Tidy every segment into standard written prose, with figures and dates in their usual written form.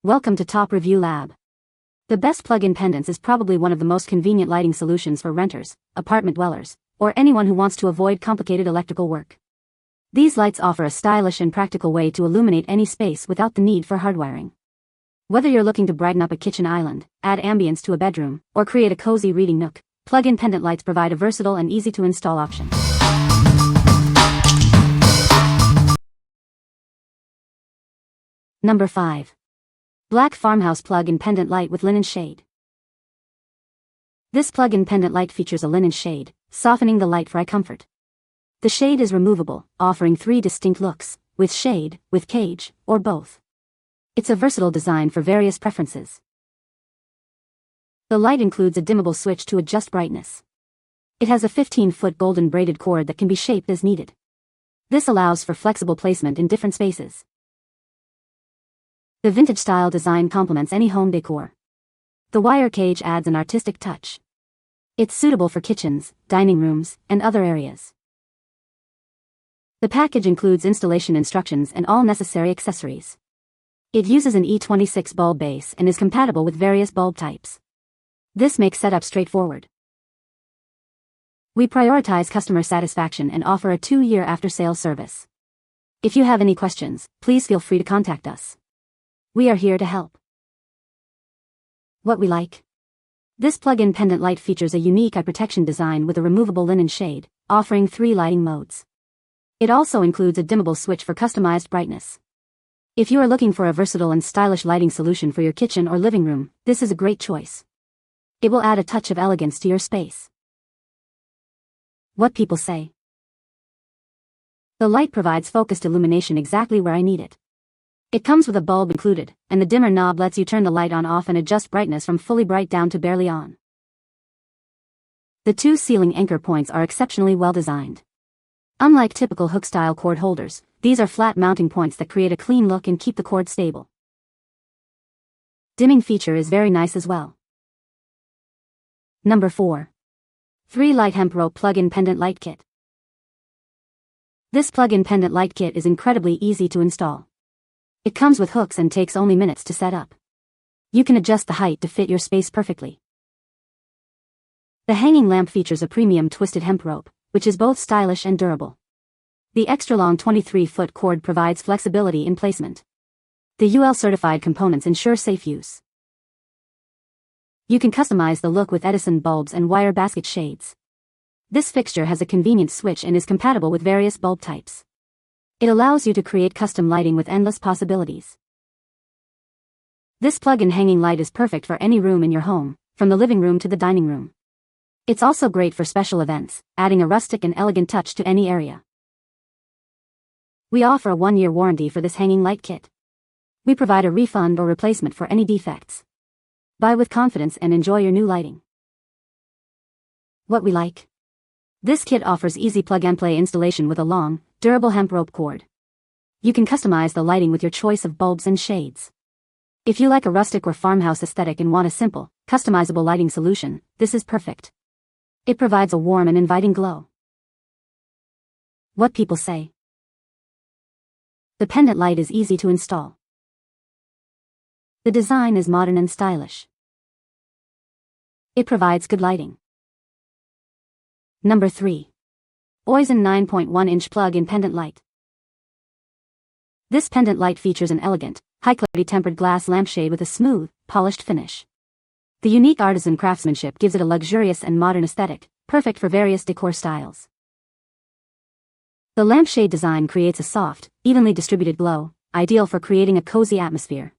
Welcome to Top Review Lab. The best plug-in pendants is probably one of the most convenient lighting solutions for renters, apartment dwellers, or anyone who wants to avoid complicated electrical work. These lights offer a stylish and practical way to illuminate any space without the need for hardwiring. Whether you're looking to brighten up a kitchen island, add ambience to a bedroom, or create a cozy reading nook, plug-in pendant lights provide a versatile and easy-to-install option. Number 5. Black Farmhouse Plug-in Pendant Light with Linen Shade. This plug-in pendant light features a linen shade, softening the light for eye comfort. The shade is removable, offering 3 distinct looks, with shade, with cage, or both. It's a versatile design for various preferences. The light includes a dimmable switch to adjust brightness. It has a 15-foot golden braided cord that can be shaped as needed. This allows for flexible placement in different spaces. The vintage-style design complements any home decor. The wire cage adds an artistic touch. It's suitable for kitchens, dining rooms, and other areas. The package includes installation instructions and all necessary accessories. It uses an E26 bulb base and is compatible with various bulb types. This makes setup straightforward. We prioritize customer satisfaction and offer a 2-year after-sales service. If you have any questions, please feel free to contact us. We are here to help. What we like. This plug-in pendant light features a unique eye protection design with a removable linen shade, offering 3 lighting modes. It also includes a dimmable switch for customized brightness. If you are looking for a versatile and stylish lighting solution for your kitchen or living room, this is a great choice. It will add a touch of elegance to your space. What people say. The light provides focused illumination exactly where I need it. It comes with a bulb included, and the dimmer knob lets you turn the light on/off and adjust brightness from fully bright down to barely on. The 2 ceiling anchor points are exceptionally well designed. Unlike typical hook-style cord holders, these are flat mounting points that create a clean look and keep the cord stable. Dimming feature is very nice as well. Number 4. 3-light hemp rope plug-in pendant light kit. This plug-in pendant light kit is incredibly easy to install. It comes with hooks and takes only minutes to set up. You can adjust the height to fit your space perfectly. The hanging lamp features a premium twisted hemp rope, which is both stylish and durable. The extra-long 23-foot cord provides flexibility in placement. The UL-certified components ensure safe use. You can customize the look with Edison bulbs and wire basket shades. This fixture has a convenient switch and is compatible with various bulb types. It allows you to create custom lighting with endless possibilities. This plug-in hanging light is perfect for any room in your home, from the living room to the dining room. It's also great for special events, adding a rustic and elegant touch to any area. We offer a 1-year warranty for this hanging light kit. We provide a refund or replacement for any defects. Buy with confidence and enjoy your new lighting. What we like. This kit offers easy plug-and-play installation with a long, durable hemp rope cord. You can customize the lighting with your choice of bulbs and shades. If you like a rustic or farmhouse aesthetic and want a simple, customizable lighting solution, this is perfect. It provides a warm and inviting glow. What people say. The pendant light is easy to install. The design is modern and stylish. It provides good lighting. Number 3. Oyisen 9.1-inch plug-in pendant light. This pendant light features an elegant, high-clarity tempered glass lampshade with a smooth, polished finish. The unique artisan craftsmanship gives it a luxurious and modern aesthetic, perfect for various decor styles. The lampshade design creates a soft, evenly distributed glow, ideal for creating a cozy atmosphere.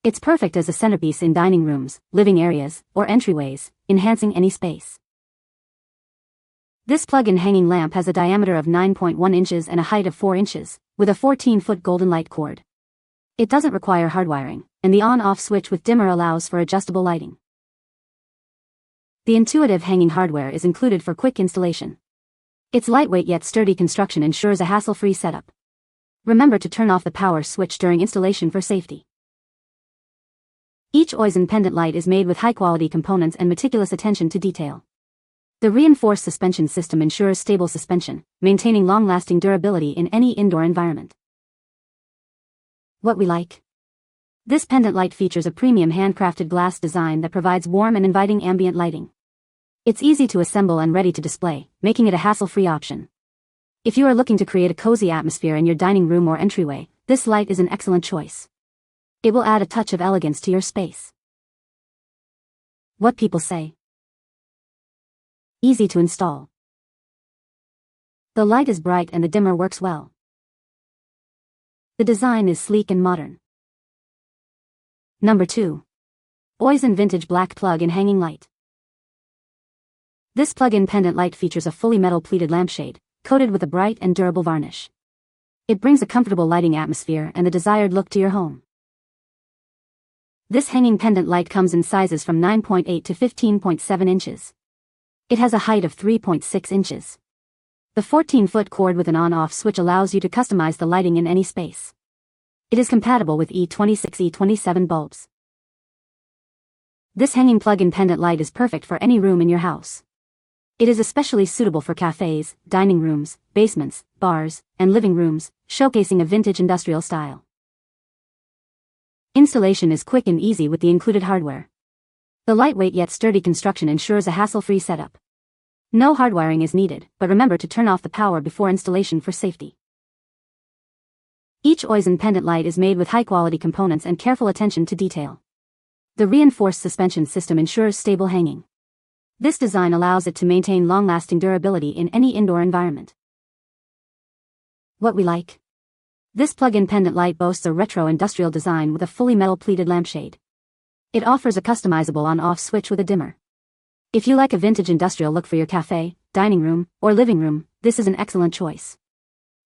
It's perfect as a centerpiece in dining rooms, living areas, or entryways, enhancing any space. This plug-in hanging lamp has a diameter of 9.1 inches and a height of 4 inches, with a 14-foot golden light cord. It doesn't require hardwiring, and the on-off switch with dimmer allows for adjustable lighting. The intuitive hanging hardware is included for quick installation. Its lightweight yet sturdy construction ensures a hassle-free setup. Remember to turn off the power switch during installation for safety. Each Oyisen pendant light is made with high-quality components and meticulous attention to detail. The reinforced suspension system ensures stable suspension, maintaining long-lasting durability in any indoor environment. What we like. This pendant light features a premium handcrafted glass design that provides warm and inviting ambient lighting. It's easy to assemble and ready to display, making it a hassle-free option. If you are looking to create a cozy atmosphere in your dining room or entryway, this light is an excellent choice. It will add a touch of elegance to your space. What people say. Easy to install. The light is bright and the dimmer works well. The design is sleek and modern. Number 2. Oyisen Vintage Black Plug-in Hanging Light. This plug-in pendant light features a fully metal pleated lampshade, coated with a bright and durable varnish. It brings a comfortable lighting atmosphere and the desired look to your home. This hanging pendant light comes in sizes from 9.8 to 15.7 inches. It has a height of 3.6 inches. The 14-foot cord with an on-off switch allows you to customize the lighting in any space. It is compatible with E26, E27 bulbs. This hanging plug-in pendant light is perfect for any room in your house. It is especially suitable for cafes, dining rooms, basements, bars, and living rooms, showcasing a vintage industrial style. Installation is quick and easy with the included hardware. The lightweight yet sturdy construction ensures a hassle-free setup. No hardwiring is needed, but remember to turn off the power before installation for safety. Each Oyisen pendant light is made with high-quality components and careful attention to detail. The reinforced suspension system ensures stable hanging. This design allows it to maintain long-lasting durability in any indoor environment. What we like. This plug-in pendant light boasts a retro industrial design with a fully metal pleated lampshade. It offers a customizable on-off switch with a dimmer. If you like a vintage industrial look for your cafe, dining room, or living room, this is an excellent choice.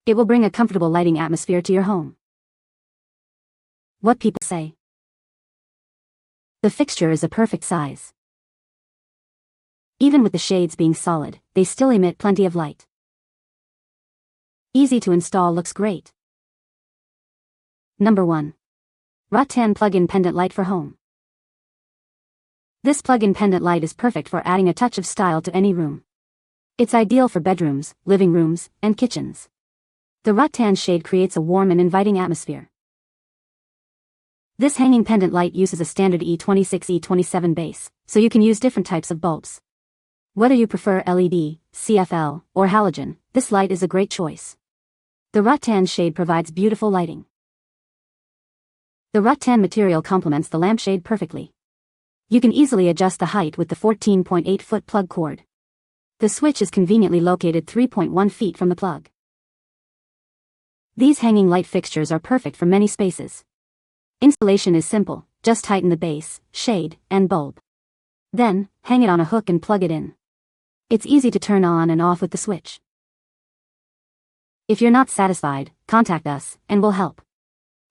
It will bring a comfortable lighting atmosphere to your home. What people say. The fixture is a perfect size. Even with the shades being solid, they still emit plenty of light. Easy to install looks great. Number 1. Rattan Plug-in Pendant Light for Home. This plug-in pendant light is perfect for adding a touch of style to any room. It's ideal for bedrooms, living rooms, and kitchens. The rattan shade creates a warm and inviting atmosphere. This hanging pendant light uses a standard E26 E27 base, so you can use different types of bulbs. Whether you prefer LED, CFL, or halogen, this light is a great choice. The rattan shade provides beautiful lighting. The rattan material complements the lampshade perfectly. You can easily adjust the height with the 14.8-foot plug cord. The switch is conveniently located 3.1 feet from the plug. These hanging light fixtures are perfect for many spaces. Installation is simple, just tighten the base, shade, and bulb. Then, hang it on a hook and plug it in. It's easy to turn on and off with the switch. If you're not satisfied, contact us, and we'll help.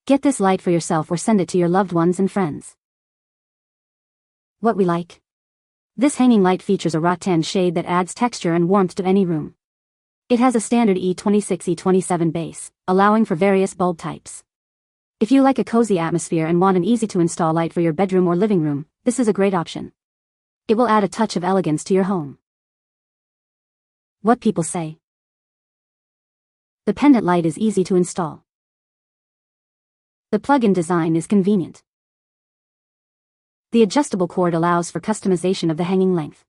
Get this light for yourself or send it to your loved ones and friends. What we like. This hanging light features a rattan shade that adds texture and warmth to any room. It has a standard E26 E27 base, allowing for various bulb types. If you like a cozy atmosphere and want an easy-to-install light for your bedroom or living room, this is a great option. It will add a touch of elegance to your home. What people say. The pendant light is easy to install. The plug-in design is convenient. The adjustable cord allows for customization of the hanging length.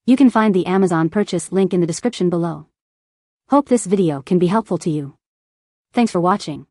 You can find the Amazon purchase link in the description below. Hope this video can be helpful to you. Thanks for watching.